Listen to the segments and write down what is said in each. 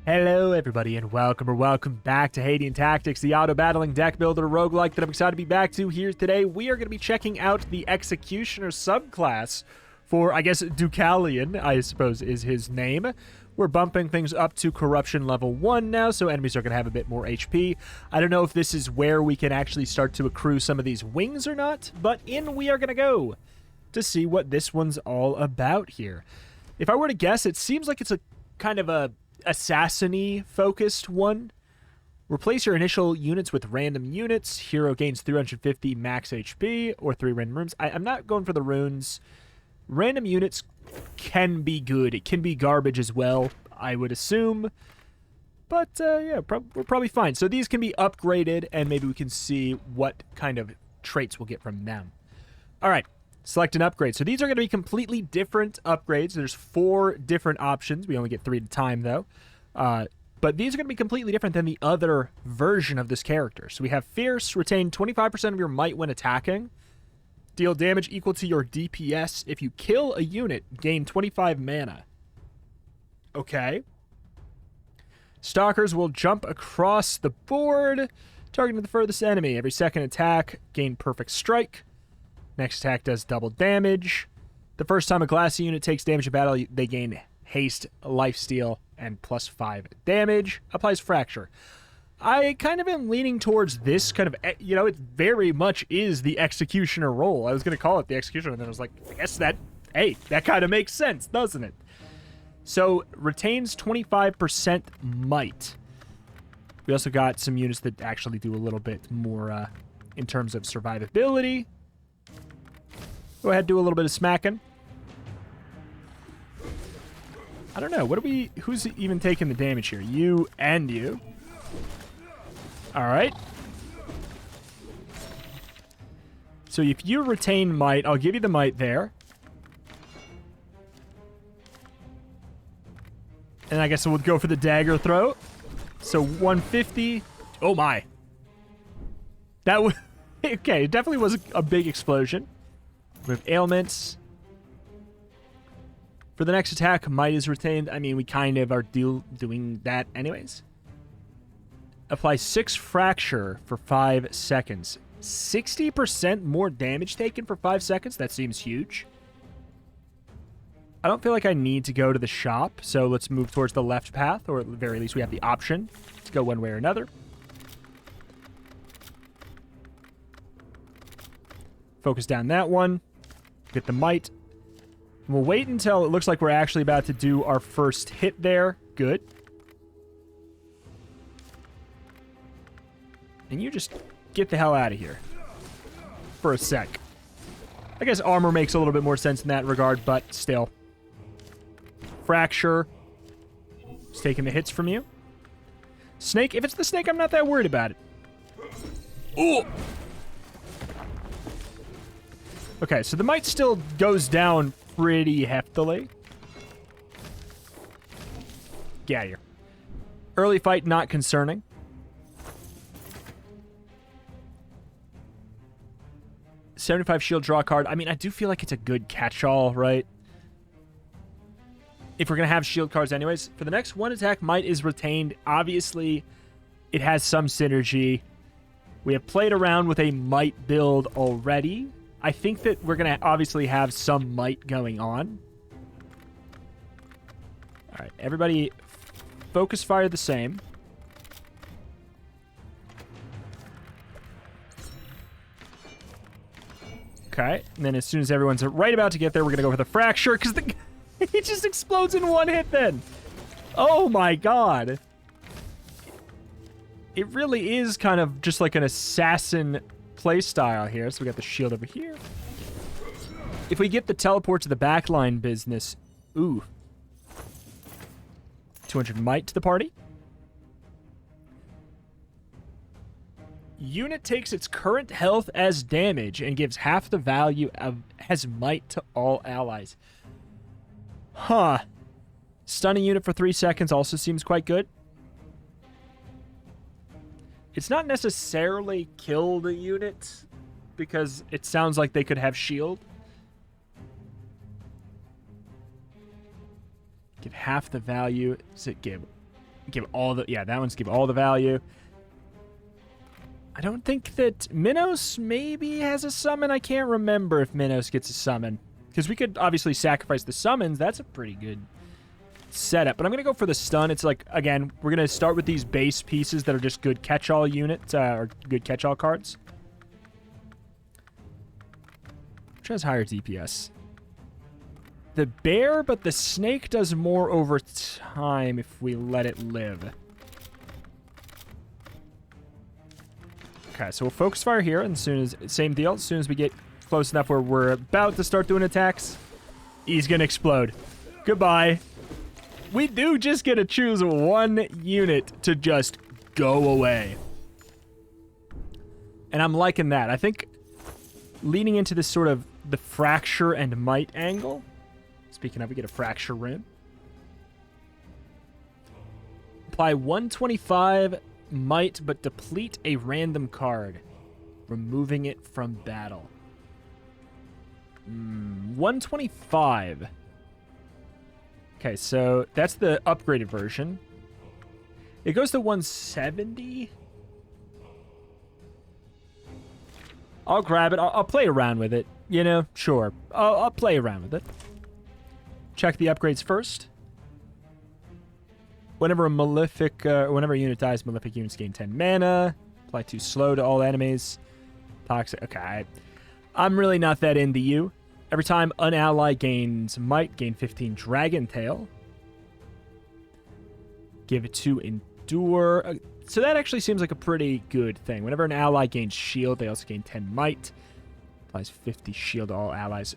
Hello everybody and welcome back to Hadean Tactics, the auto-battling deck builder roguelike that I'm excited to be back to here today. We are going to be checking out the Executioner subclass for, I guess, Deucalion, I suppose is his name. We're bumping things up to Corruption level 1 now, so enemies are going to have a bit more HP. I don't know if this is where we can actually start to accrue some of these wings or not, but in we are going to go to see what this one's all about here. If I were to guess, it seems like it's a kind of a assassin-y focused one. Replace your initial units with random units. Hero gains 350 max HP or 3 random runes. I'm not going for the runes. Random units can be good. It can be garbage as well, I would assume. But yeah, we're probably fine. So these can be upgraded, and maybe we can see what kind of traits we'll get from them. All right. Select an upgrade. So these are going to be completely different upgrades. There's 4 different options. We only get 3 at a time, though. But these are going to be completely different than the other version of this character. So we have Fierce, retain 25% of your might when attacking. Deal damage equal to your DPS. If you kill a unit, gain 25 mana. Okay. Stalkers will jump across the board, targeting the furthest enemy. Every second attack, gain perfect strike. Next attack does double damage. The first time a classy unit takes damage in battle, they gain haste, lifesteal, and plus 5 damage. Applies fracture. I kind of am leaning towards this kind of, you know, it very much is the Executioner role. I was going to call it the Executioner, and then I was like, I guess that, hey, that kind of makes sense, doesn't it? So, retains 25% might. We also got some units that actually do a little bit more in terms of survivability. Go ahead, do a little bit of smacking. I don't know. What are we... Who's even taking the damage here? You and you. All right. So if you retain might, I'll give you the might there. And I guess we'll go for the dagger throw. So 150. Oh, my. That was... Okay, it definitely was a big explosion. We have ailments. For the next attack, might is retained. I mean, we kind of are doing that anyways. Apply 6 fracture for 5 seconds. 60% more damage taken for 5 seconds? That seems huge. I don't feel like I need to go to the shop, so let's move towards the left path, or at the very least we have the option to go one way or another. Focus down that one. Get the might. We'll wait until it looks like we're actually about to do our first hit there. Good. And you just get the hell out of here. For a sec. I guess armor makes a little bit more sense in that regard, but still. Fracture. It's taking the hits from you. Snake. If it's the snake, I'm not that worried about it. Ooh! Okay, so the might still goes down pretty heftily. Get out of here. Early fight, not concerning. $75 shield draw card. I mean, I do feel like it's a good catch-all, right? If we're going to have shield cards anyways. For the next one attack, might is retained. Obviously, it has some synergy. We have played around with a might build already. I think that we're going to obviously have some might going on. All right, everybody focus fire the same. Okay, and then as soon as everyone's right about to get there, we're going to go for the fracture, because it just explodes in one hit then. Oh my god. It really is kind of just like an assassin playstyle here. So we got the shield over here. If we get the teleport to the backline business, ooh. 200 might to the party. Unit takes its current health as damage and gives half the value as might to all allies. Huh. Stun a unit for 3 seconds also seems quite good. It's not necessarily kill the unit, because it sounds like they could have shield. Give half the value. Does it give Give all the... Yeah, that one's give all the value. I don't think that... Minos maybe has a summon. I can't remember if Minos gets a summon. Because we could obviously sacrifice the summons. That's a pretty good setup. But I'm going to go for the stun. It's like, again, we're going to start with these base pieces that are just good catch-all units, or good catch-all cards. Which has higher DPS? The bear, but the snake does more over time if we let it live. Okay, so we'll focus fire here, and as soon as, same deal, as soon as we get close enough where we're about to start doing attacks, he's going to explode. Goodbye. We do just get to choose one unit to just go away. And I'm liking that. I think leaning into this sort of the fracture and might angle. Speaking of, we get a fracture rune. Apply 125 might, but deplete a random card, removing it from battle. 125. Okay, so that's the upgraded version. It goes to 170. I'll grab it. I'll play around with it. You know, sure. I'll play around with it. Check the upgrades first. Whenever a unit dies, malefic units gain 10 mana. Apply 2 slow to all enemies. Toxic. Okay, I'm really not that into you. Every time an ally gains might, gain 15 Dragon Tail. Give it to endure. So that actually seems like a pretty good thing. Whenever an ally gains shield, they also gain 10 might. Applies 50 shield to all allies.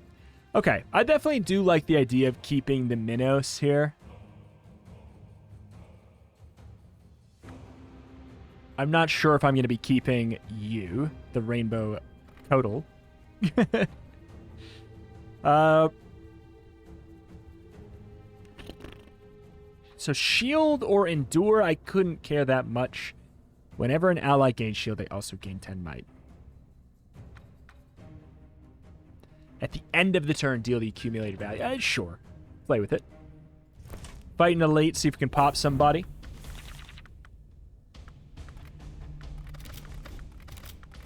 Okay, I definitely do like the idea of keeping the Minos here. I'm not sure if I'm going to be keeping you, the Rainbow Total. So shield or endure, I couldn't care that much. Whenever an ally gains shield, they also gain 10 might. At the end of the turn, deal the accumulated value. Sure. Play with it. Fight in the late, see if we can pop somebody.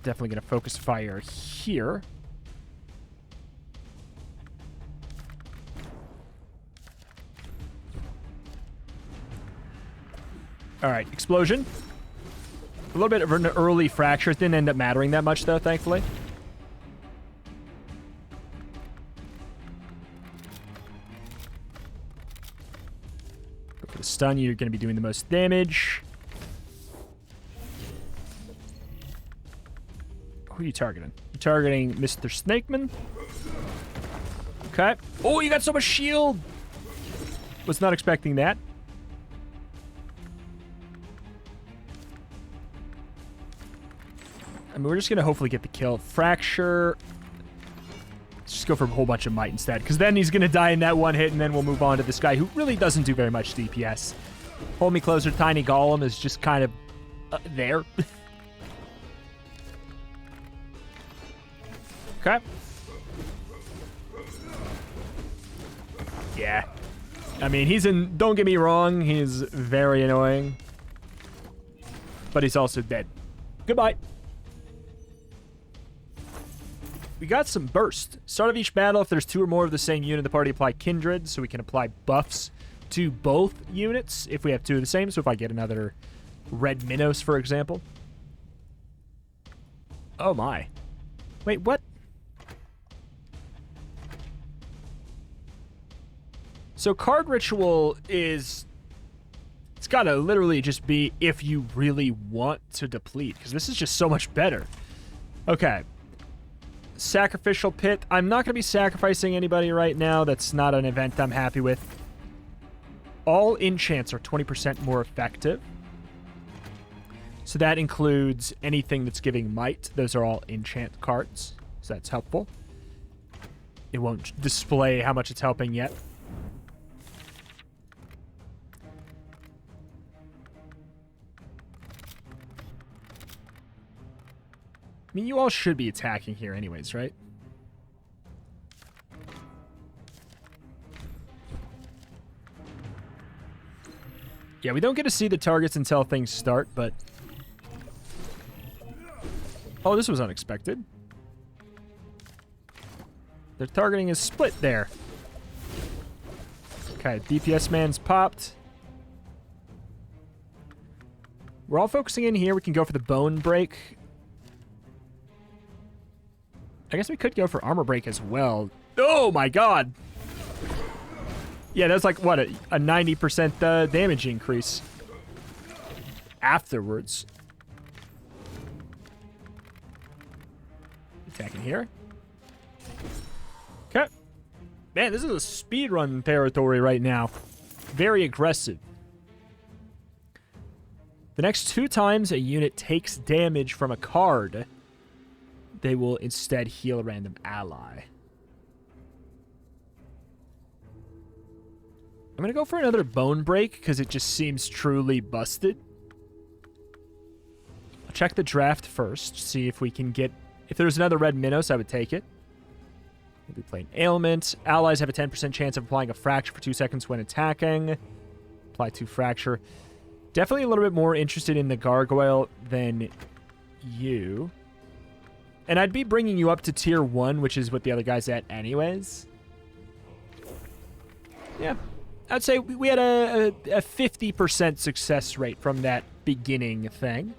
Definitely going to focus fire here. All right, explosion. A little bit of an early fracture. It didn't end up mattering that much, though, thankfully. Go for the stun. You're going to be doing the most damage. Who are you targeting? You're targeting Mr. Snakeman. Okay. Oh, you got so much shield. Was not expecting that. I mean, we're just going to hopefully get the kill. Fracture. Let's just go for a whole bunch of might instead, because then he's going to die in that one hit, and then we'll move on to this guy who really doesn't do very much DPS. Hold me closer. Tiny Golem is just kind of there. Okay. Yeah. I mean, he's in... Don't get me wrong. He's very annoying. But he's also dead. Goodbye. We got some burst. Start of each battle, if there's 2 or more of the same unit in the party, apply Kindred, so we can apply buffs to both units if we have 2 of the same. So if I get another red Minos, for example. Oh my. Wait, what? So card ritual is... It's got to literally just be if you really want to deplete, because this is just so much better. Okay. Sacrificial Pit. I'm not going to be sacrificing anybody right now. That's not an event I'm happy with. All enchants are 20% more effective. So that includes anything that's giving might. Those are all enchant cards. So that's helpful. It won't display how much it's helping yet. I mean, you all should be attacking here anyways, right? Yeah, we don't get to see the targets until things start, but... Oh, this was unexpected. Their targeting is split there. Okay, DPS man's popped. We're all focusing in here. We can go for the bone break. I guess we could go for armor break as well. Oh my god! Yeah, that's like, what, a 90% damage increase afterwards. Attacking here. Okay. Man, this is a speedrun territory right now. Very aggressive. The next 2 times a unit takes damage from a card, they will instead heal a random ally. I'm going to go for another bone break because it just seems truly busted. I'll check the draft first, see if we can get... If there's another red Minos, I would take it. Maybe play an ailment. Allies have a 10% chance of applying a fracture for 2 seconds when attacking. Apply 2 fracture. Definitely a little bit more interested in the gargoyle than you. And I'd be bringing you up to tier 1, which is what the other guy's at anyways. Yeah. I'd say we had a 50% success rate from that beginning thing.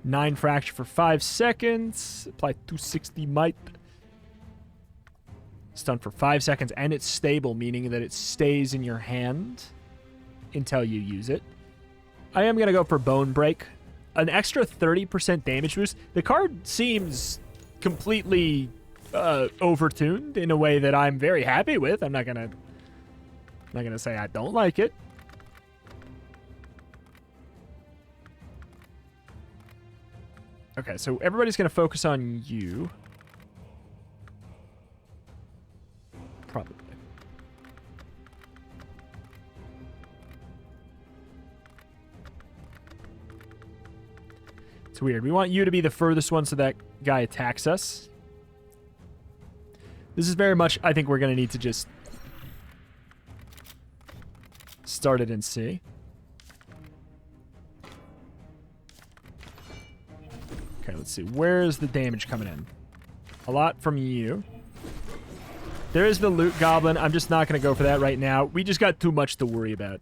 9 fracture for 5 seconds. Apply 260 might. Stun for 5 seconds, and it's stable, meaning that it stays in your hand until you use it. I am going to go for Bone Break. An extra 30% damage boost. The card seems completely overtuned in a way that I'm very happy with. I'm not gonna say I don't like it. Okay, so everybody's gonna focus on you. Probably. It's weird. We want you to be the furthest one so that guy attacks us. This is very much, I think we're going to need to just start it and see. Okay, let's see. Where's the damage coming in? A lot from you. There is the loot goblin. I'm just not going to go for that right now. We just got too much to worry about.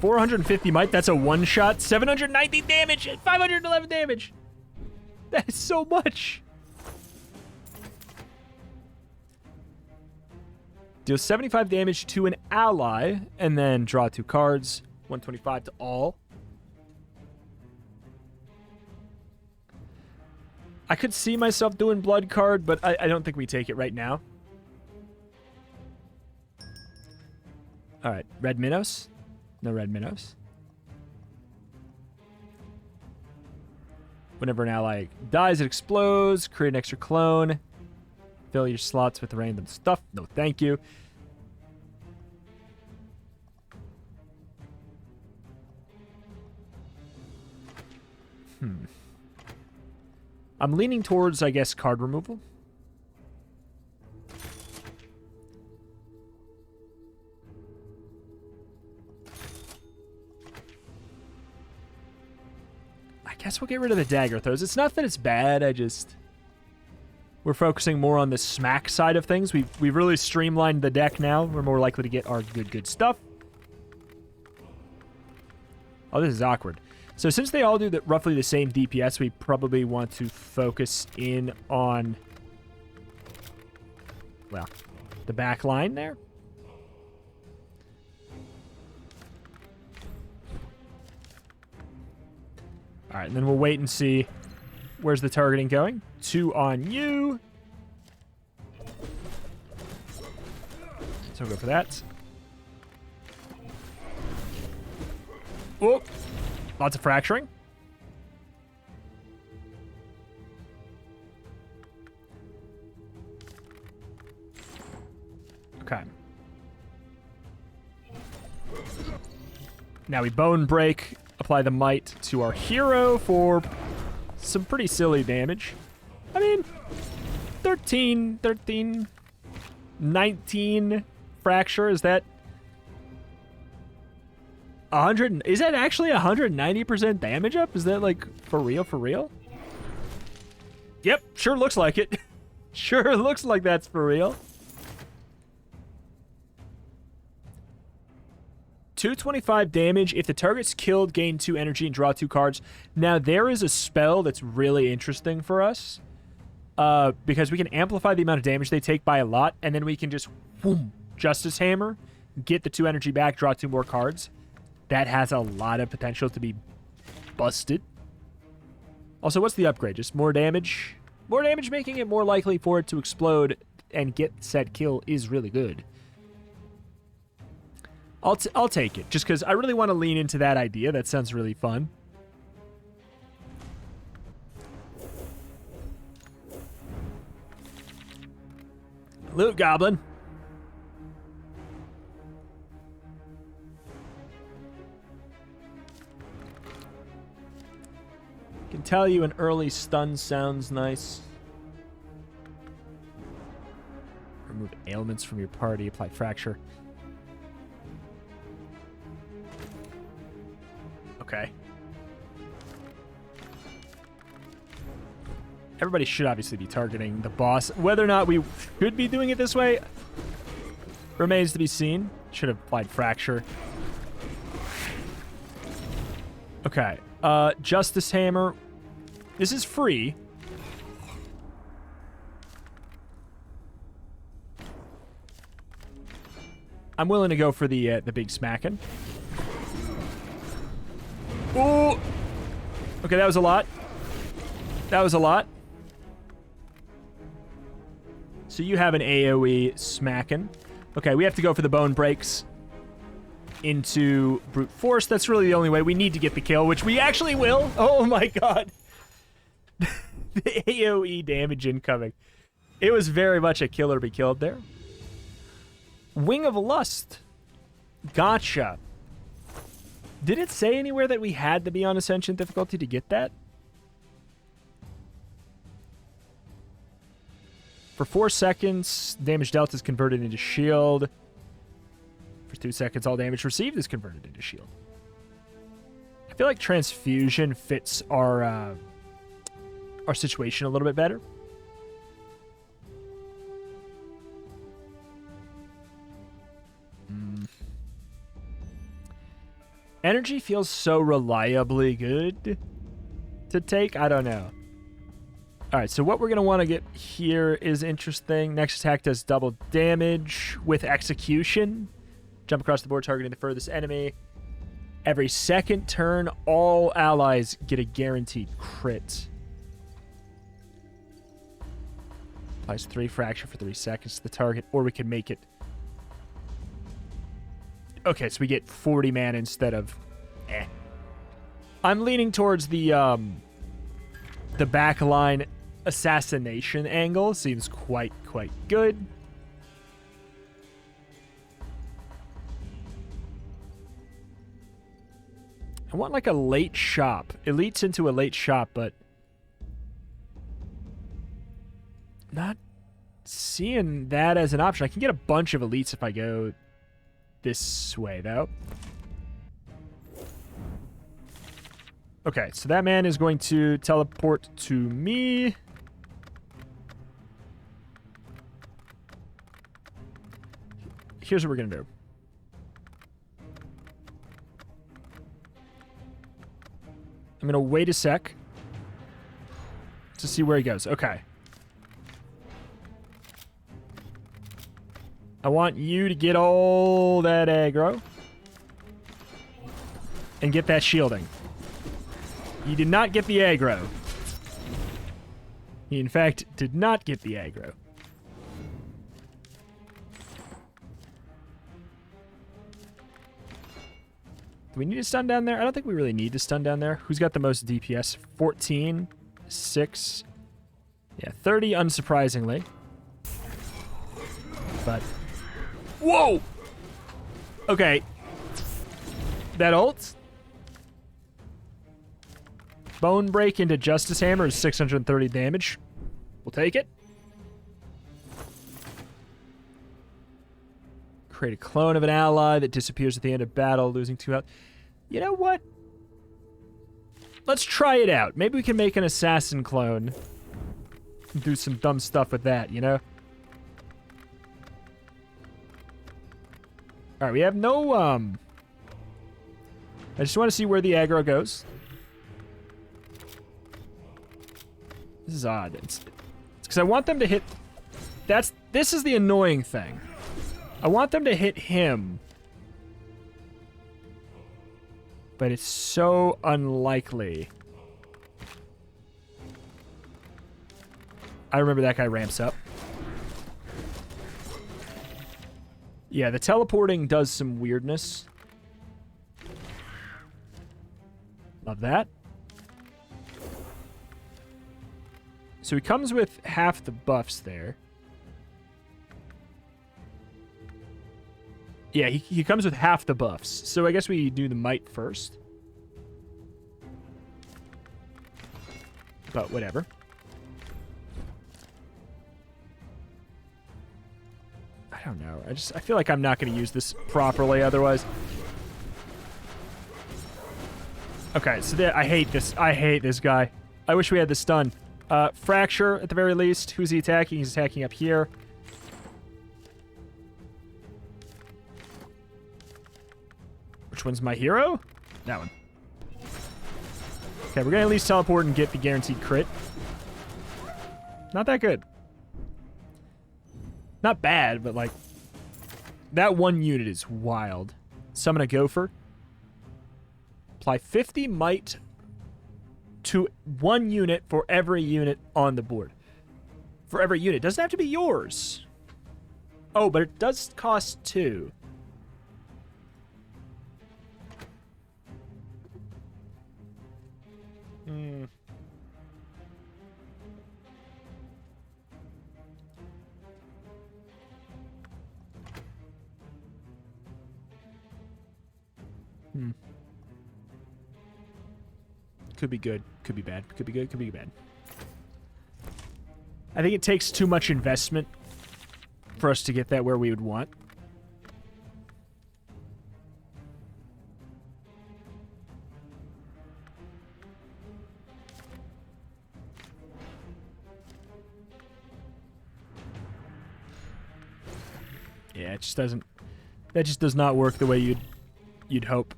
$450 might. That's a one-shot. 790 damage and 511 damage. That is so much. Deal 75 damage to an ally, and then draw 2 cards. 125 to all. I could see myself doing blood card, but I don't think we take it right now. All right, red Minos. No red Minos. Whenever an ally dies, it explodes. Create an extra clone. Fill your slots with random stuff. No, thank you. I'm leaning towards, I guess, card removal. I guess we'll get rid of the dagger throws. It's not that it's bad, we're focusing more on the smack side of things. We've really streamlined the deck now. We're more likely to get our good stuff. Oh, this is awkward. So since they all do roughly the same DPS, we probably want to focus in on, well, the back line there. All right, and then we'll wait and see where's the targeting going. 2 on you. So we'll go for that. Oh, lots of fracturing. Okay. Now we bone break. Apply the might to our hero for some pretty silly damage. I 13, 13, 19 fracture. Is that 100? Is that actually 190% damage up? Is that like for real? For real? Yep, sure looks like it. Sure looks like that's for real. 225 damage. If the target's killed, gain 2 energy and draw 2 cards. Now, there is a spell that's really interesting for us. Because we can amplify the amount of damage they take by a lot, and then we can just, boom, Justice Hammer, get the 2 energy back, draw 2 more cards. That has a lot of potential to be busted. Also, what's the upgrade? Just more damage? More damage, making it more likely for it to explode and get said kill is really good. I'll take it, just because I really want to lean into that idea. That sounds really fun. Loot Goblin. Can tell you an early stun sounds nice. Remove ailments from your party. Apply fracture. Okay. Everybody should obviously be targeting the boss. Whether or not we should be doing it this way remains to be seen. Should have applied fracture. Okay. Justice Hammer. This is free. I'm willing to go for the big smacking. Ooh! Okay, that was a lot. That was a lot. So you have an AoE smacking. Okay, we have to go for the bone breaks into brute force. That's really the only way. We need to get the kill, which we actually will. Oh my god. The AoE damage incoming. It was very much a kill or be killed there. Wing of Lust. Gotcha. Did it say anywhere that we had to be on Ascension difficulty to get that? For 4 seconds, damage dealt is converted into shield. For 2 seconds, all damage received is converted into shield. I feel like transfusion fits our situation a little bit better. Energy feels so reliably good to take. I don't know. All right, so what we're going to want to get here is interesting. Next attack does double damage with execution. Jump across the board, targeting the furthest enemy. Every second turn, all allies get a guaranteed crit. Applies 3 fracture for 3 seconds to the target, or we can make it... Okay, so we get 40 mana instead of... I'm leaning towards the backline assassination angle. Seems quite good. I want like a late shop. It leads into a late shop, but not seeing that as an option. I can get a bunch of elites if I go this way, though. Okay, so that man is going to teleport to me. Here's what we're going to do. I'm going to wait a sec to see where he goes. Okay. I want you to get all that aggro and get that shielding. You did not get the aggro. He, in fact, did not get the aggro. Do we need to stun down there? I don't think we really need to stun down there. Who's got the most DPS? 14, 6. Yeah, 30, unsurprisingly. But... Whoa! Okay. That ult? Bone break into Justice Hammer is 630 damage. We'll take it. Create a clone of an ally that disappears at the end of battle, losing 2 health. You know what? Let's try it out. Maybe we can make an assassin clone and do some dumb stuff with that, you know? All right, we have no, I just want to see where the aggro goes. This is odd. It's because I want them to hit... This is the annoying thing. I want them to hit him. But it's so unlikely. I remember that guy ramps up. Yeah, the teleporting does some weirdness. Love that. So he comes with half the buffs there. Yeah, he comes with half the buffs. So I guess we do the might first. But whatever. I don't know. I feel like I'm not going to use this properly otherwise. Okay, so I hate this. I hate this guy. I wish we had the stun. Fracture, at the very least. Who's he attacking? He's attacking up here. Which one's my hero? That one. Okay, we're going to at least teleport and get the guaranteed crit. Not that good. Not bad, but like... That one unit is wild. Summon a gopher. Apply 50 might to one unit for every unit on the board. For every unit. Doesn't have to be yours. Oh, but it does cost 2. Could be good. Could be bad. Could be good. Could be bad. I think it takes too much investment for us to get that where we would want. Yeah, it just doesn't... That just does not work the way you'd hope.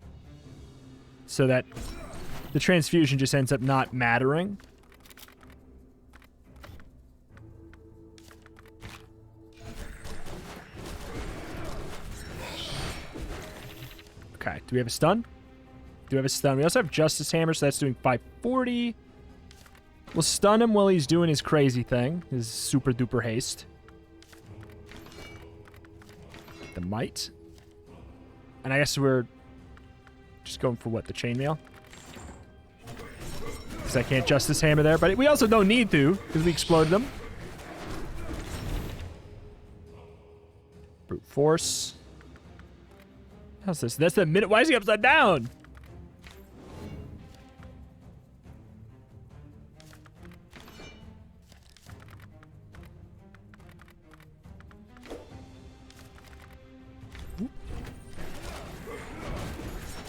So that the transfusion just ends up not mattering. Okay, do we have a stun? Do we have a stun? We also have Justice Hammer, so that's doing 540. We'll stun him while he's doing his crazy thing, his super duper haste. The might. And I guess we're just going for what? The chainmail? Because I can't Justice Hammer there, but we also don't need to, because we exploded them. Brute Force. How's this? That's the minute. Why is he upside down?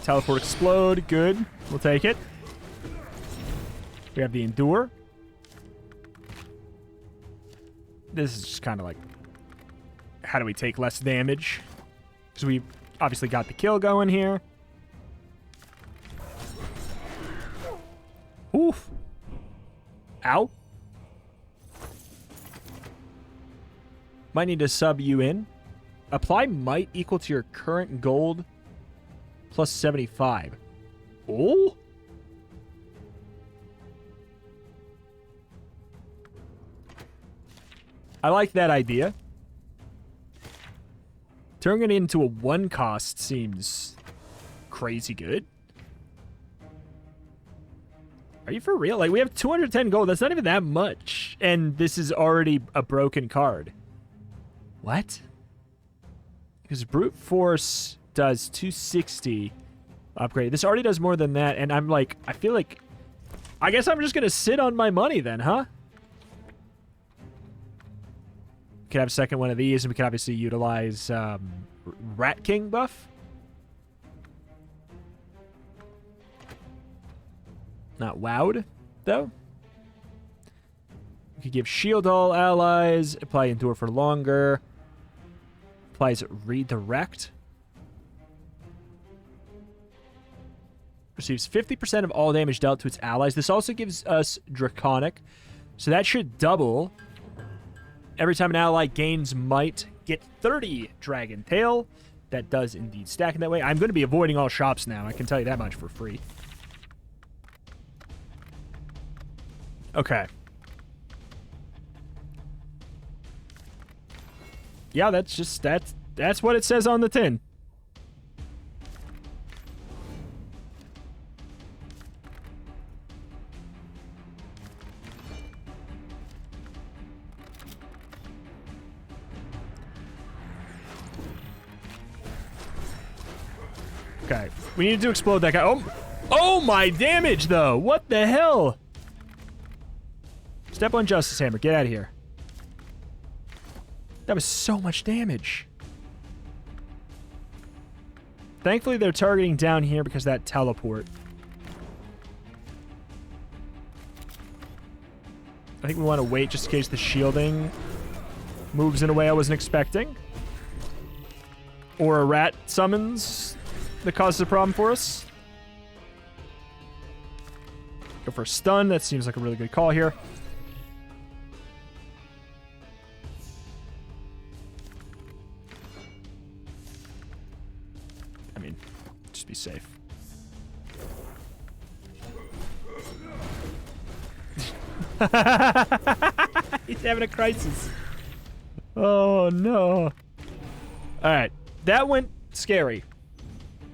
Teleport explode. Good. We'll take it. We have the Endure. This is just kind of like, how do we take less damage? Because we obviously got the kill going here. Oof. Ow. Might need to sub you in. Apply might equal to your current gold plus 75. Oh? I like that idea. Turning it into a 1 cost seems crazy good. Are you for real? Like, we have 210 gold. That's not even that much. And this is already a broken card. What? Because Brute Force does 260 upgrade. This already does more than that. And I'm like, I feel like... I guess I'm just going to sit on my money then, huh? We could have a second one of these, and we could obviously utilize Rat King buff. Not wowed, though. We could give shield to all allies, apply endure for longer, applies redirect. Receives 50% of all damage dealt to its allies. This also gives us Draconic, so that should double. Every time an ally gains might, get 30 Dragon Tail. That does indeed stack in that way. I'm going to be avoiding all shops now. I can tell you that much for free. Okay. Yeah, that's what it says on the tin. Okay, we need to explode that guy. Oh my damage, though. What the hell? Step on Justice Hammer. Get out of here. That was so much damage. Thankfully, they're targeting down here because of that teleport. I think we want to wait just in case the shielding moves in a way I wasn't expecting. Or a rat summons that causes a problem for us. Go for a stun. That seems like a really good call here. I mean, just be safe. He's having a crisis. Oh, no. All right. That went scary.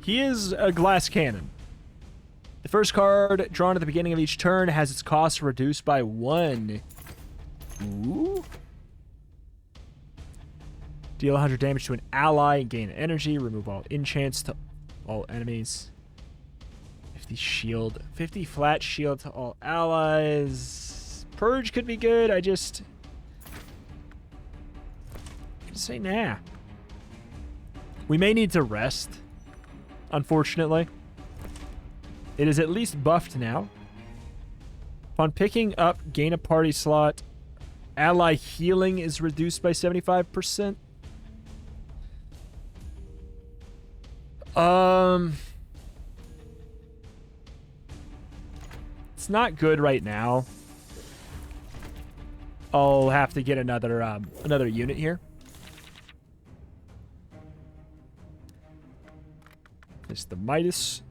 He is a glass cannon. The first card drawn at the beginning of each turn has its cost reduced by 1. Ooh. Deal 100 damage to an ally and gain energy. Remove all enchants to all enemies. 50 shield. 50 flat shield to all allies. Purge could be good. I just say nah. We may need to rest. Unfortunately, it is at least buffed now. Upon picking up, gain a party slot. Ally healing is reduced by 75%. It's not good right now. I'll have to get another unit here. It's the Midas.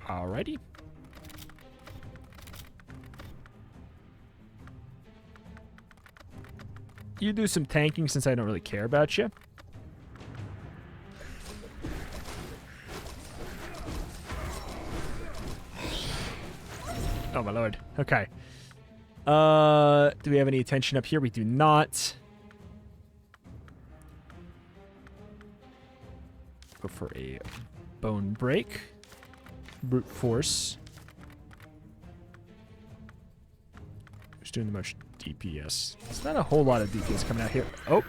Alrighty. You do some tanking since I don't really care about you. Oh my lord. Okay. Do we have any attention up here? We do not. Go for a bone break. Brute force. Who's doing the most DPS? It's not a whole lot of DPS coming out here. Oh.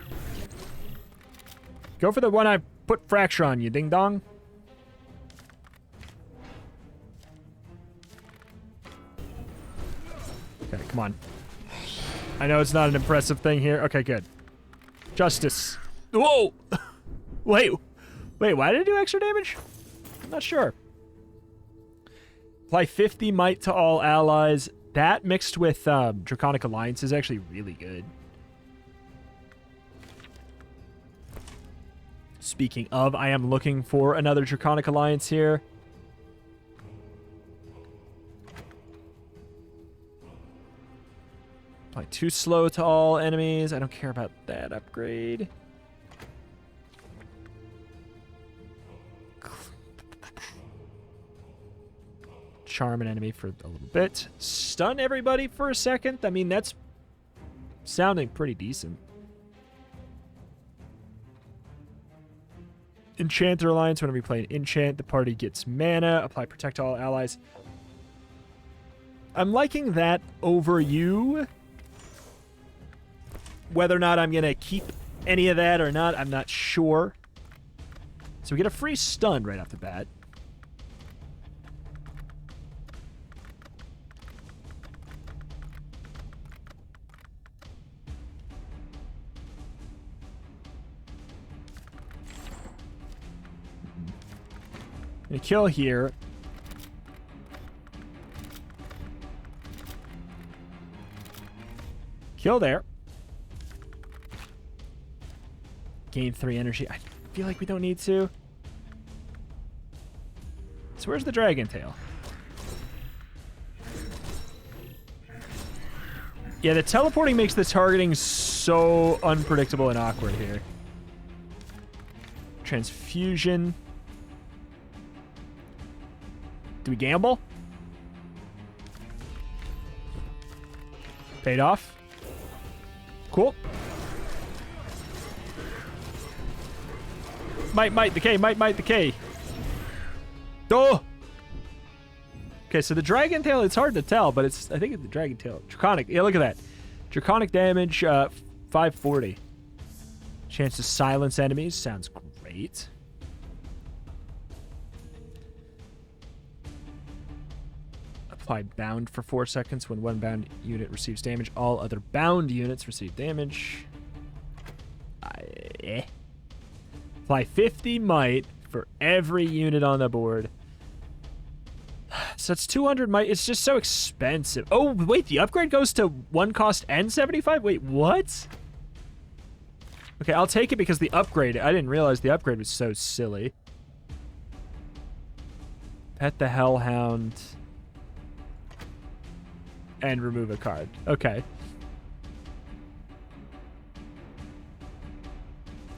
Go for the one I put fracture on you, ding dong. Okay, come on. I know it's not an impressive thing here. Okay, good. Justice. Whoa! Wait, why did it do extra damage? I'm not sure. Apply 50 might to all allies. That mixed with Draconic Alliance is actually really good. Speaking of, I am looking for another Draconic Alliance here. Apply 2 slow to all enemies. I don't care about that upgrade. Charm an enemy for a little bit. Stun everybody for a second. I mean, that's sounding pretty decent. Enchanter Alliance. Whenever we play an enchant, the party gets mana. Apply protect all allies. I'm liking that over you. Whether or not I'm going to keep any of that or not, I'm not sure. So we get a free stun right off the bat. Gonna kill here. Kill there. Gain 3 energy. I feel like we don't need to. So where's the Dragon Tail? Yeah, the teleporting makes the targeting so unpredictable and awkward here. Transfusion. Do we gamble? Paid off. Cool. Might decay, might decay. Oh! Okay, so the Dragon Tail, it's hard to tell, but it's, I think it's the Dragon Tail. Draconic, yeah, look at that. Draconic damage, 540. Chance to silence enemies, sounds great. Apply bound for 4 seconds. When one bound unit receives damage, all other bound units receive damage. Apply 50 might for every unit on the board. So it's 200 might. It's just so expensive. Oh, wait, the upgrade goes to 1 cost and 75? Wait, what? Okay, I'll take it because the upgrade, I didn't realize the upgrade was so silly. Pet the Hellhound. And remove a card. Okay.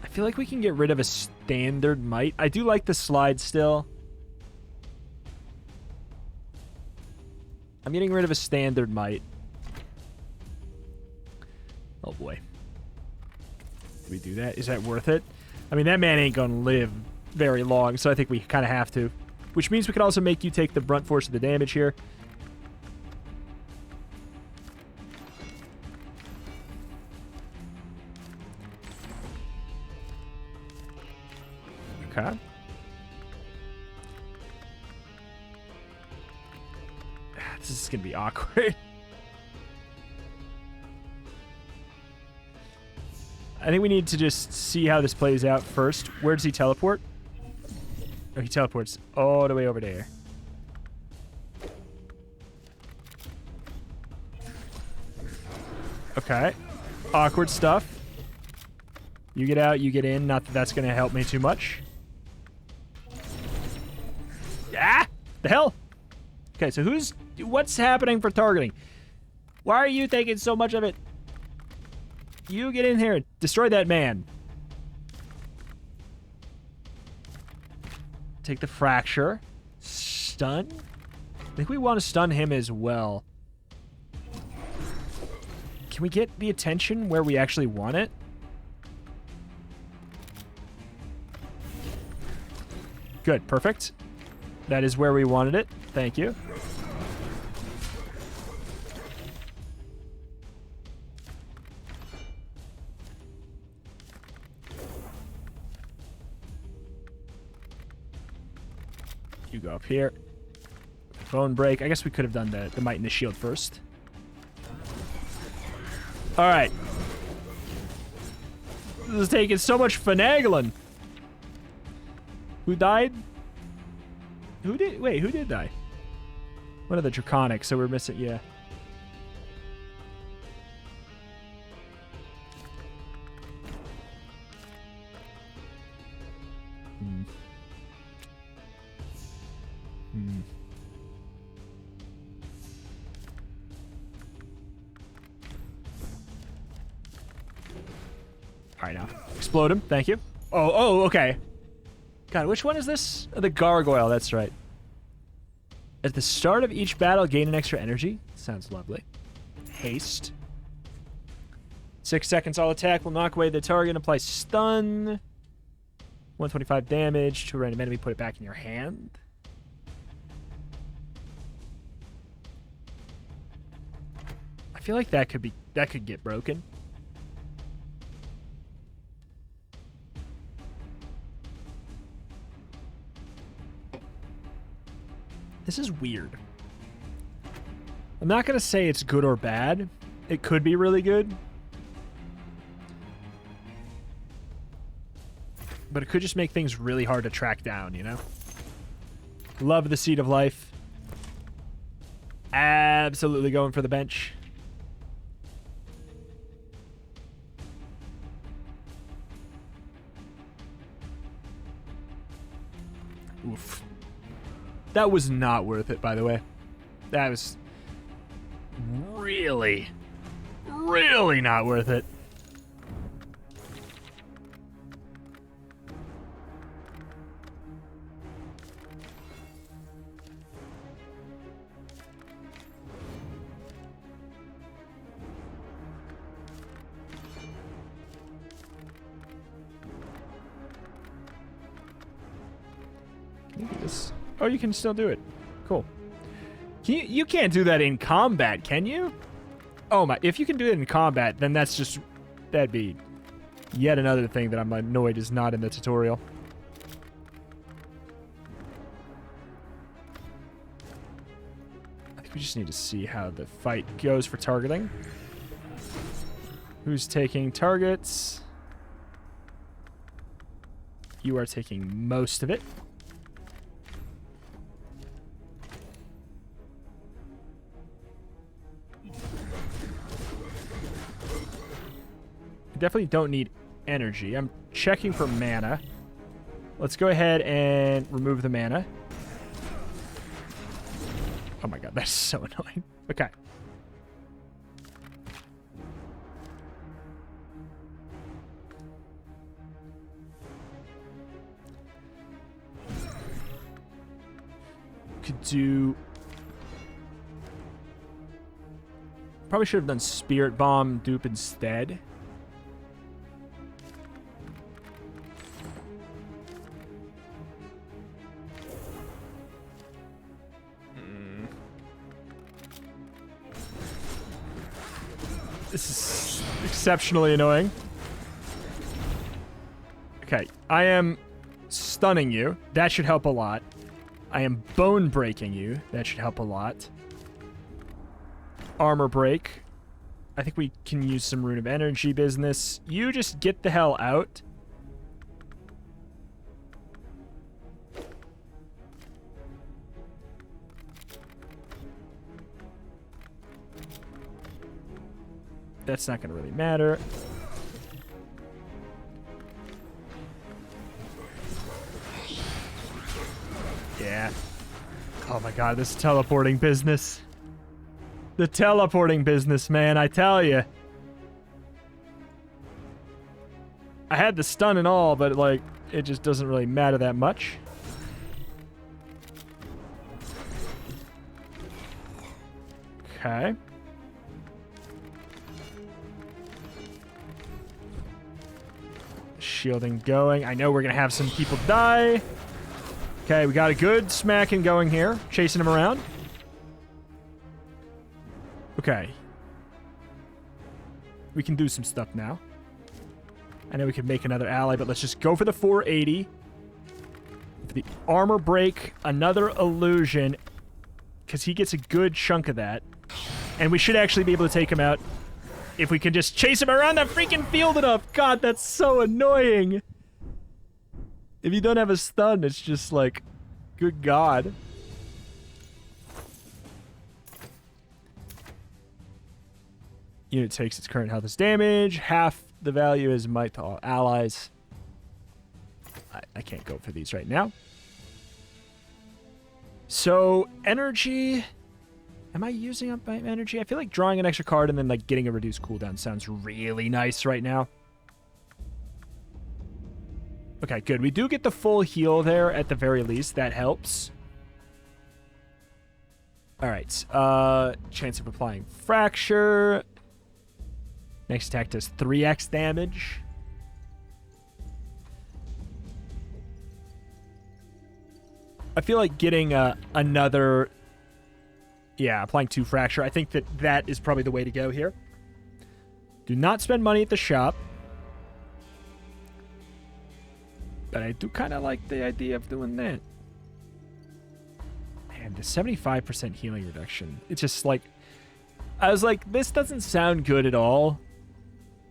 I feel like we can get rid of a standard might. I do like the slide still. I'm getting rid of a standard might. Oh boy. Do we do that? Is that worth it? I mean, that man ain't gonna live very long, so I think we kind of have to. Which means we could also make you take the brunt force of the damage here. Okay. This is going to be awkward. I think we need to just see how this plays out first. Where does he teleport? Oh, he teleports all the way over there. Okay. Awkward stuff. You get out, you get in. Not that that's going to help me too much. Ah! The hell? Okay, so what's happening for targeting? Why are you taking so much of it? You get in here and destroy that man. Take the fracture. Stun. I think we want to stun him as well. Can we get the attention where we actually want it? Good, perfect. That is where we wanted it. Thank you. You go up here. Bone break. I guess we could have done the might and the shield first. All right. This is taking so much finagling. Who died? Who did? Wait, who did die? One of the Draconics, so we're missing, yeah. All right, now. Explode him. Thank you. Oh, okay. God, which one is this? Oh, the Gargoyle, that's right. At the start of each battle, gain an extra energy. Sounds lovely. Haste. 6 seconds, all attack will knock away the target and apply stun. 125 damage to a random enemy. Put it back in your hand. I feel like that could get broken. This is weird. I'm not going to say it's good or bad. It could be really good. But it could just make things really hard to track down, you know? Love the Seed of Life. Absolutely going for the bench. Oof. That was not worth it, by the way. That was really, really not worth it. Oh, you can still do it. Cool. You can't do that in combat, can you? Oh my, if you can do it in combat, then that'd be yet another thing that I'm annoyed is not in the tutorial. I think we just need to see how the fight goes for targeting. Who's taking targets? You are taking most of it. Definitely don't need energy. I'm checking for mana. Let's go ahead and remove the mana. Oh my god, that's so annoying. Okay. Could do... Probably should have done Spirit Bomb dupe instead. This is exceptionally annoying. Okay, I am stunning you. That should help a lot. I am bone breaking you. That should help a lot. Armor break. I think we can use some Rune of Energy business. You just get the hell out. That's not going to really matter. Yeah. Oh my god, this teleporting business. The teleporting business, man, I tell you. I had the stun and all, but like, it just doesn't really matter that much. Okay. Shielding going. I know we're going to have some people die. Okay, we got a good smacking going here. Chasing him around. Okay. We can do some stuff now. I know we can make another ally, but let's just go for the 480. For the armor break, another illusion, because he gets a good chunk of that. And we should actually be able to take him out if we can just chase him around the freaking field enough. God, that's so annoying. If you don't have a stun, it's just like, good God. Unit takes its current health as damage. Half the value is might to all allies. I can't go for these right now. So, energy... Am I using up my energy? I feel like drawing an extra card and then like getting a reduced cooldown sounds really nice right now. Okay, good. We do get the full heal there at the very least. That helps. All right. Chance of applying Fracture. Next attack does 3x damage. I feel like getting another... Yeah, applying 2 fracture. I think that is probably the way to go here. Do not spend money at the shop. But I do kind of like the idea of doing that. Man, the 75% healing reduction. It's just like... I was like, this doesn't sound good at all.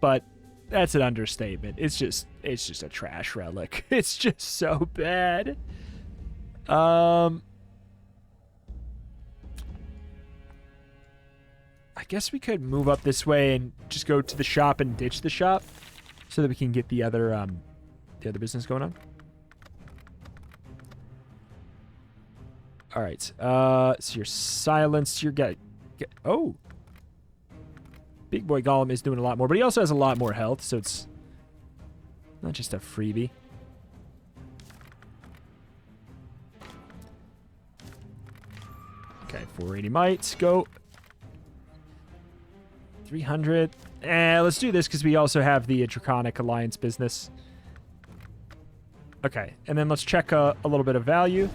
But that's an understatement. It's just a trash relic. It's just so bad. I guess we could move up this way and just go to the shop and ditch the shop so that we can get the other business going on. All right. So you're silenced. You're oh. Big boy Golem is doing a lot more, but he also has a lot more health, so it's not just a freebie. Okay, 480 might. Go. 300. Let's do this because we also have the Draconic Alliance business. Okay, and then let's check a little bit of value.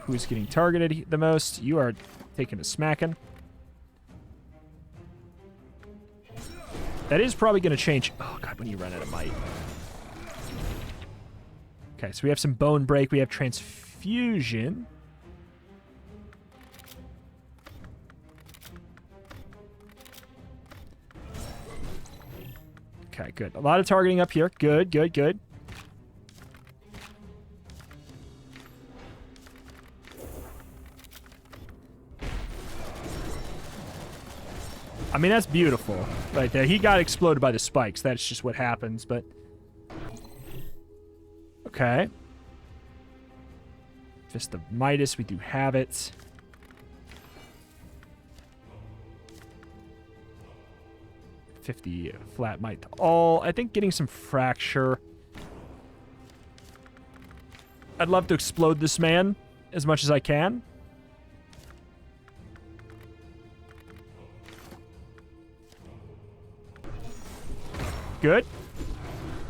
Who's getting targeted the most? You are taking a smacking. That is probably going to change. Oh, God, when you run out of might. Okay, so we have some Bone Break. We have Transfusion. Okay, good. A lot of targeting up here. Good, good, good. I mean, that's beautiful right there. He got exploded by the spikes. That's just what happens, but... Okay. Fist of Midas, we do have it. $50 flat might to all. I think getting some fracture. I'd love to explode this man as much as I can. Good.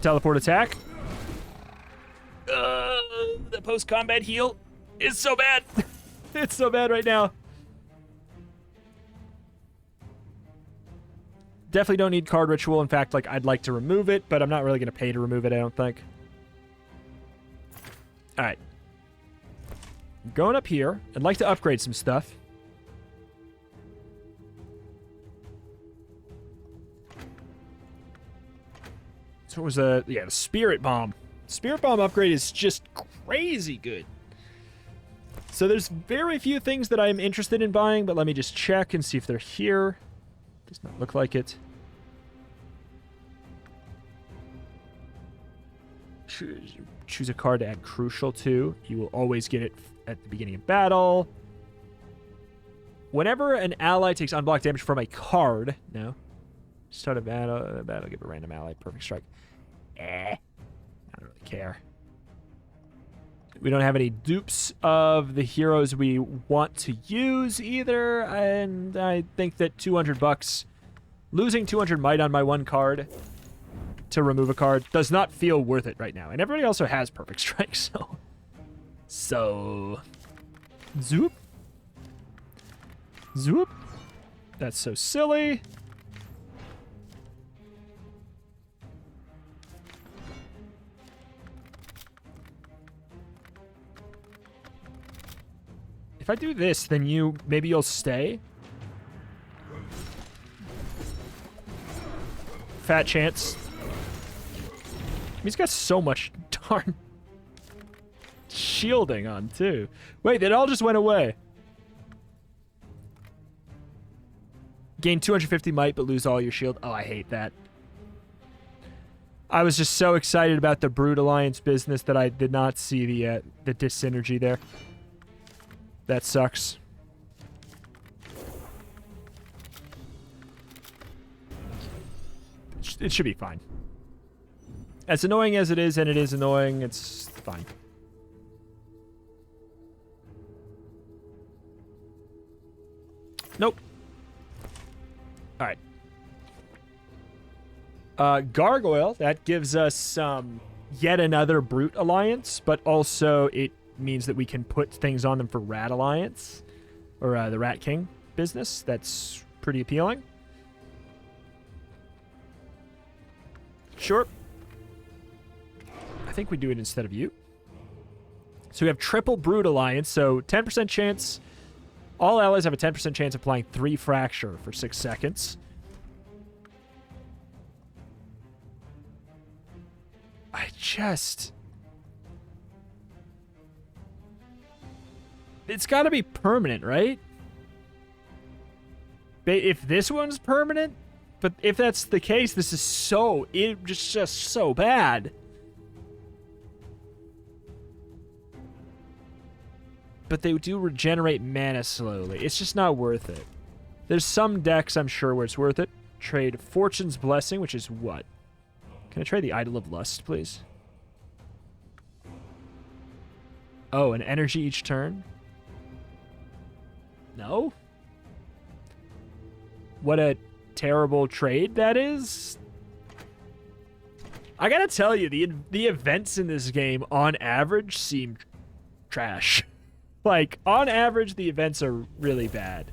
Teleport attack. The post-combat heal is so bad. It's so bad right now. Definitely don't need card ritual. In fact, like, I'd like to remove it, but I'm not really going to pay to remove it, I don't think. All right. I'm going up here. I'd like to upgrade some stuff. So it was the Spirit Bomb. Spirit Bomb upgrade is just crazy good. So there's very few things that I'm interested in buying, but let me just check and see if they're here. Does not look like it. Choose a card to add Crucial to. You will always get it at the beginning of battle. Whenever an ally takes unblocked damage from a card... No. Start a battle, give a random ally Perfect Strike. I don't really care. We don't have any dupes of the heroes we want to use either, and I think that 200 bucks, losing 200 might on my one card to remove a card does not feel worth it right now. And everybody also has Perfect Strike, so zoop. Zoop. That's so silly. If I do this, then maybe you'll stay. Fat chance. He's got so much darn shielding on, too. Wait, it all just went away. Gain 250 might, but lose all your shield. Oh, I hate that. I was just so excited about the Brood Alliance business that I did not see the dyssynergy there. That sucks. It should be fine. As annoying as it is, and it is annoying, it's fine. Nope. All right. Gargoyle, that gives us some yet another Brute Alliance, but also it means that we can put things on them for Rat Alliance, or the Rat King business. That's pretty appealing. Sure. I think we do it instead of you. So we have triple Brute Alliance, so 10% chance. All allies have a 10% chance of applying 3 Fracture for 6 seconds. It's got to be permanent, right? If this one's permanent, but if that's the case, this is just so bad. But they do regenerate mana slowly. It's just not worth it. There's some decks, I'm sure, where it's worth it. Trade Fortune's Blessing, which is what? Can I trade the Idol of Lust, please? Oh, an energy each turn? No? What a terrible trade that is. I gotta tell you, the events in this game, on average, seem trash. Like, on average, the events are really bad.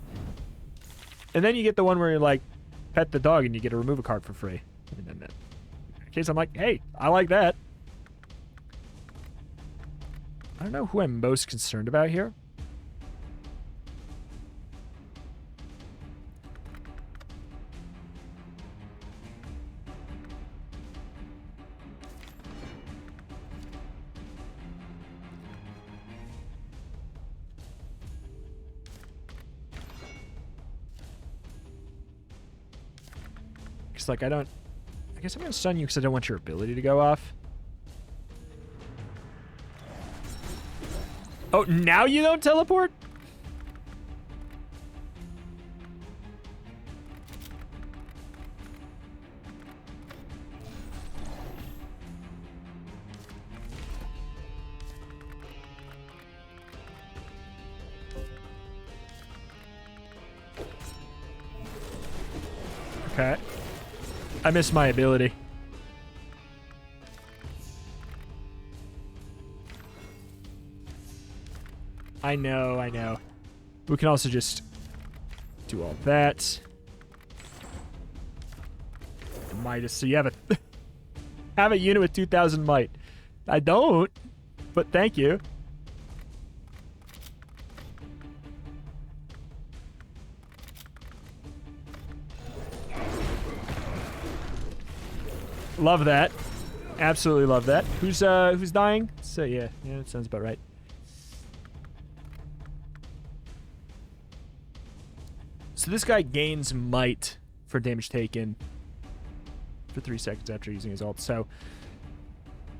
And then you get the one where you're like, pet the dog and you get to remove a card for free. And then that, in case I'm like, hey, I like that. I don't know who I'm most concerned about here. Like, I guess I'm gonna stun you because I don't want your ability to go off. Oh, now you don't teleport? Okay. I missed my ability. I know. We can also just do all that. Midas, so you have have a unit with 2,000 might. I don't, but thank you. Love that. Absolutely love that. Who's dying? So yeah, that sounds about right. So this guy gains might for damage taken for 3 seconds after using his ult. So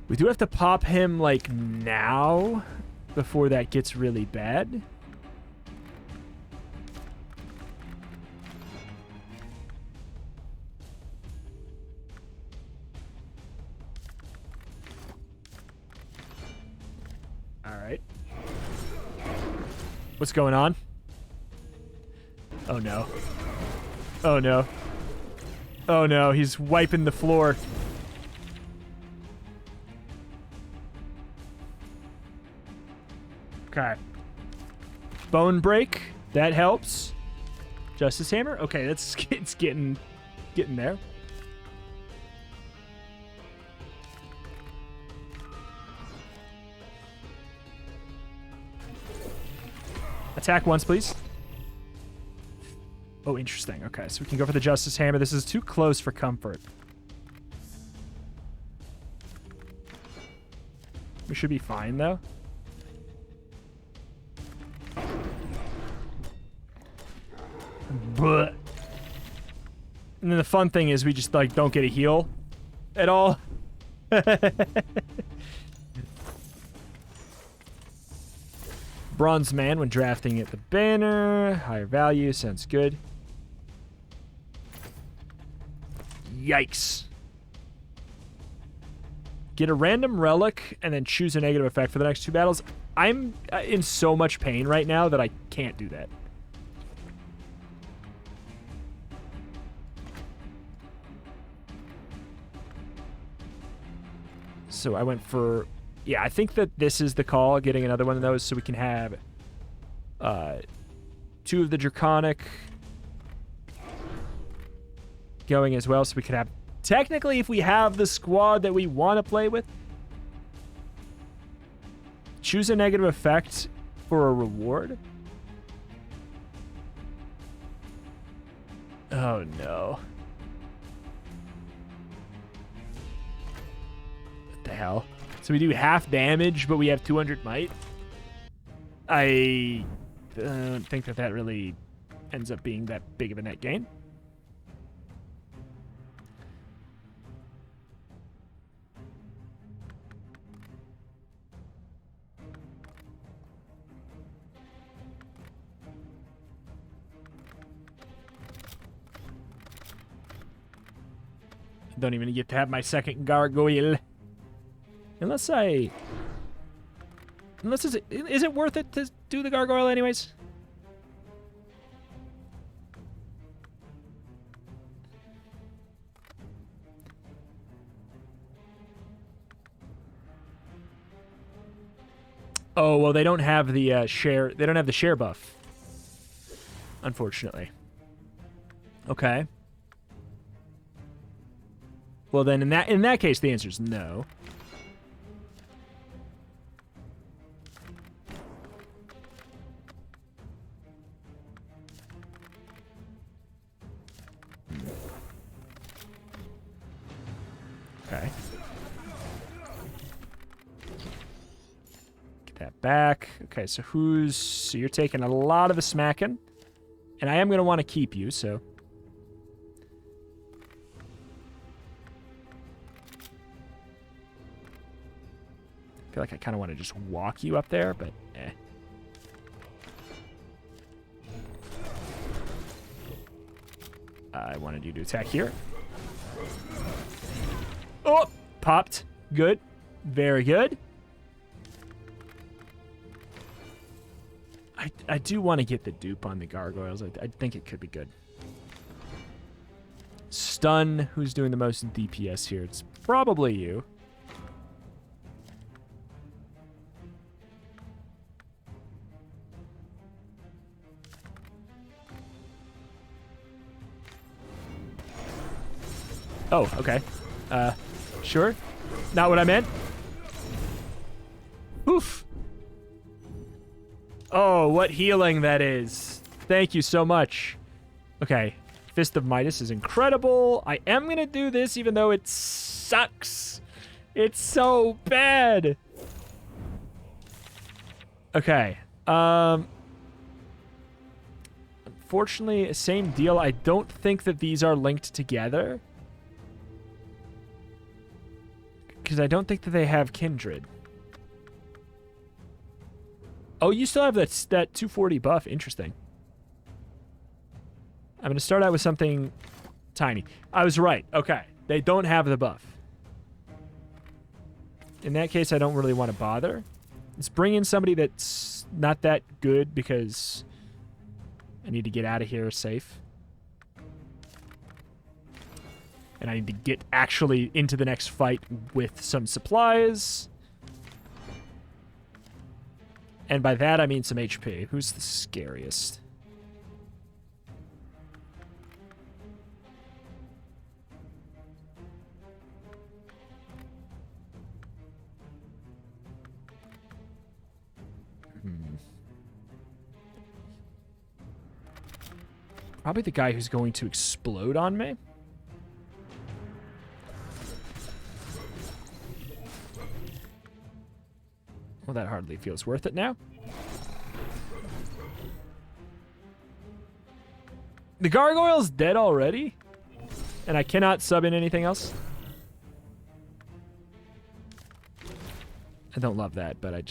we do have to pop him like now before that gets really bad. What's going on? Oh no. Oh no. Oh no, he's wiping the floor. Okay. Bone break. That helps. Justice Hammer. Okay, it's getting there. Attack once, please. Oh, interesting. Okay, so we can go for the Justice Hammer. This is too close for comfort. We should be fine, though. But and then the fun thing is we just, like, don't get a heal at all. Bronze Man when drafting at the banner. Higher value. Sounds good. Yikes. Get a random relic and then choose a negative effect for the next 2 battles. I'm in so much pain right now that I can't do that. So I went for... Yeah, I think that this is the call, getting another one of those so we can have 2 of the Draconic going as well, so we could have... Technically, if we have the squad that we want to play with, choose a negative effect for a reward. Oh, no. What the hell? So we do half damage, but we have 200 might? I don't think that that really ends up being that big of a net gain. Don't even get to have my second gargoyle. Unless is it worth it to do the gargoyle anyways? Oh, well, they don't have the share. They don't have the share buff, unfortunately. Okay. Well, then in that case, the answer is no. Okay. Get that back. Okay, so so you're taking a lot of the smacking. And I am going to want to keep you, so... I feel like I kind of want to just walk you up there, but eh. I wanted you to attack here. Oh! Popped. Good. Very good. I do want to get the dupe on the gargoyles. I think it could be good. Stun. Who's doing the most DPS here? It's probably you. Oh, okay. Sure. Not what I meant. Oof. Oh, what healing that is. Thank you so much. Okay. Fist of Midas is incredible. I am going to do this even though it sucks. It's so bad. Okay. Unfortunately, same deal. I don't think that these are linked together. Because I don't think that they have Kindred. Oh, you still have that 240 buff. Interesting. I'm going to start out with something tiny. I was right. Okay. They don't have the buff. In that case, I don't really want to bother. Let's bring in somebody that's not that good because I need to get out of here safe. And I need to get actually into the next fight with some supplies. And by that, I mean some HP. Who's the scariest? Probably the guy who's going to explode on me. Well, that hardly feels worth it now. The gargoyle's dead already? And I cannot sub in anything else? I don't love that, but I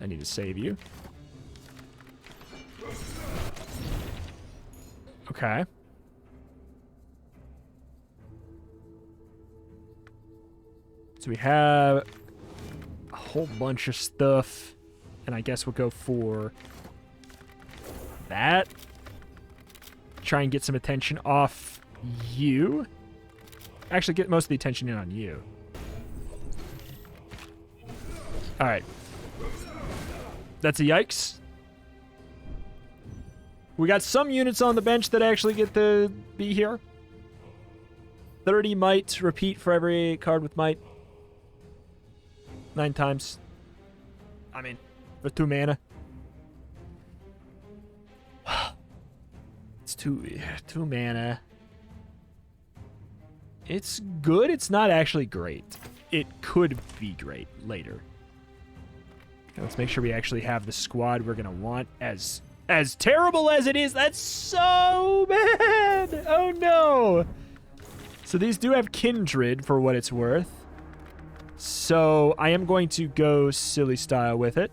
need to save you. Okay. So we have a whole bunch of stuff, and I guess we'll go for that. Try and get some attention off you. Actually, get most of the attention in on you. All right. That's a yikes. We got some units on the bench that actually get to be here. 30 might. Repeat for every card with might. 9 times. I mean, for 2 mana. It's 2 mana. It's good. It's not actually great. It could be great later. Let's make sure we actually have the squad we're gonna want. As terrible as it is, that's so bad. Oh no. So these do have Kindred for what it's worth. So I am going to go silly style with it.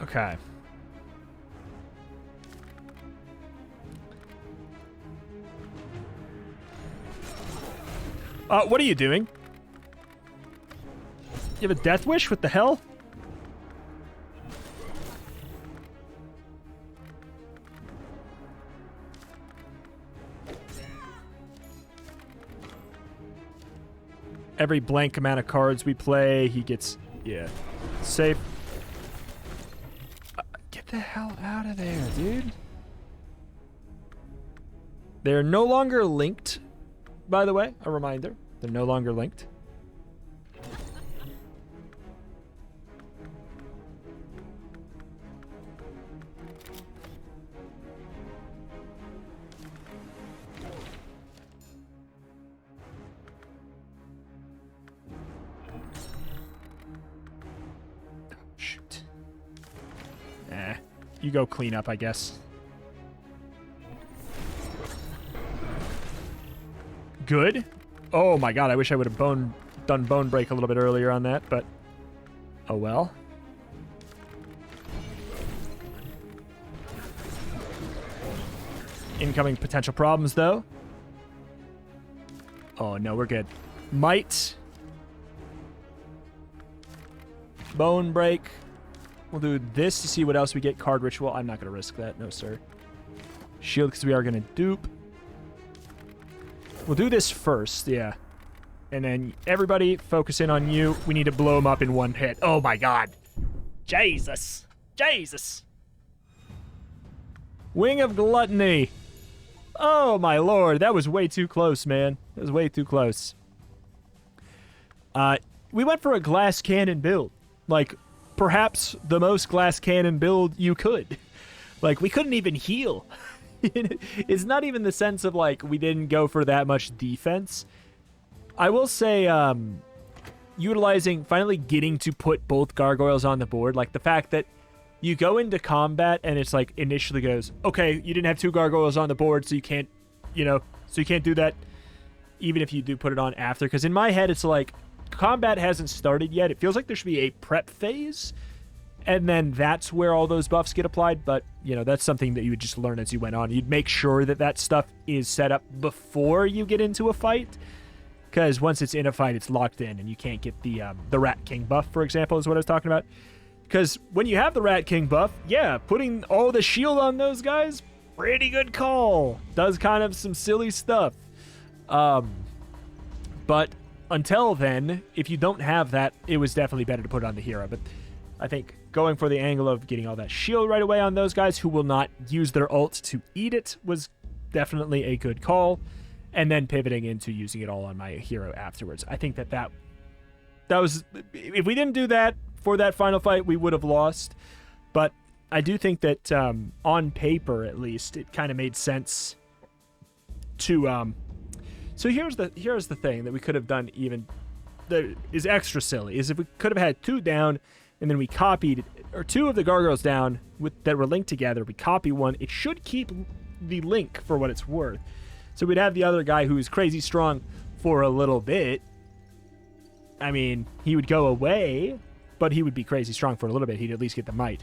Okay. What are you doing? You have a death wish? What the hell? Every blank amount of cards we play, he gets... Yeah. Safe. Get the hell out of there, dude. They're no longer linked, by the way. A reminder. They're no longer linked. Shoot. Nah. You go clean up, I guess. Good. Oh my god, I wish I would have done bone break a little bit earlier on that, but oh well. Incoming potential problems, though. Oh no, we're good. Might. Bone break. We'll do this to see what else we get. Card ritual. I'm not going to risk that. No, sir. Shield, because we are going to dupe. We'll do this first, yeah. And then everybody focus in on you. We need to blow him up in one hit. Oh my god. Jesus. Jesus. Wing of Gluttony. Oh my lord. That was way too close, man. That was way too close. We went for a glass cannon build. Like, perhaps the most glass cannon build you could. Like, we couldn't even heal. It's not even the sense of, like, we didn't go for that much defense. I will say, finally getting to put both gargoyles on the board, like, the fact that you go into combat and it's, like, initially goes, okay, you didn't have 2 gargoyles on the board, so you can't, so you can't do that, even if you do put it on after. Because in my head, it's like, combat hasn't started yet. It feels like there should be a prep phase, and then that's where all those buffs get applied. But, that's something that you would just learn as you went on. You'd make sure that that stuff is set up before you get into a fight, because once it's in a fight, it's locked in, and you can't get the Rat King buff, for example, is what I was talking about. Because when you have the Rat King buff, yeah, putting all the shield on those guys, pretty good call. Does kind of some silly stuff. But until then, if you don't have that, it was definitely better to put it on the hero. But I think going for the angle of getting all that shield right away on those guys who will not use their ult to eat it was definitely a good call. And then pivoting into using it all on my hero afterwards. I think that was... If we didn't do that for that final fight, we would have lost. But I do think that on paper, at least, it kind of made sense to... So here's the thing that we could have done even that is extra silly, is if we could have had 2 down and then we copied, or 2 of the gargoyles down that were linked together, we copy one, it should keep the link for what it's worth. So we'd have the other guy who's crazy strong for a little bit. I mean, he would go away, but he would be crazy strong for a little bit. He'd at least get the might.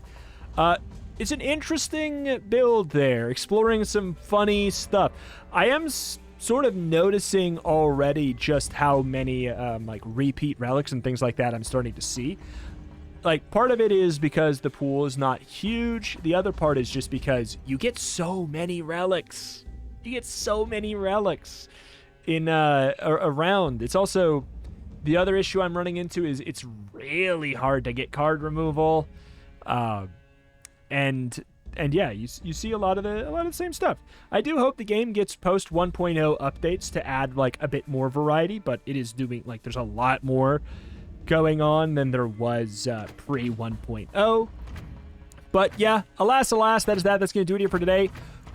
It's an interesting build there, exploring some funny stuff. I am sort of noticing already just how many like repeat relics and things like that I'm starting to see. like, part of it is because the pool is not huge. The other part is just because you get so many relics. You get so many relics in around. It's also, the other issue I'm running into is it's really hard to get card removal. And yeah, you see a lot of the same stuff. I do hope the game gets post 1.0 updates to add like a bit more variety, but it is doing, like, there's a lot more going on than there was pre 1.0. But yeah, alas, that is that. That's going to do it here for today.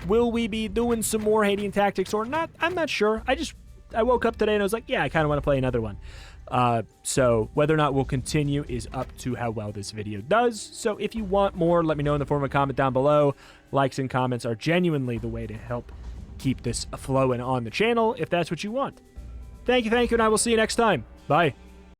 Will we be doing some more Hadean Tactics or not? I'm not sure. I woke up today and I was like, yeah, I kind of want to play another one. So whether or not we'll continue is up to how well this video does. So if you want more, let me know in the form of a comment down below. Likes and comments are genuinely the way to help keep this flowing on the channel if that's what you want. Thank you, and I will see you next time. Bye.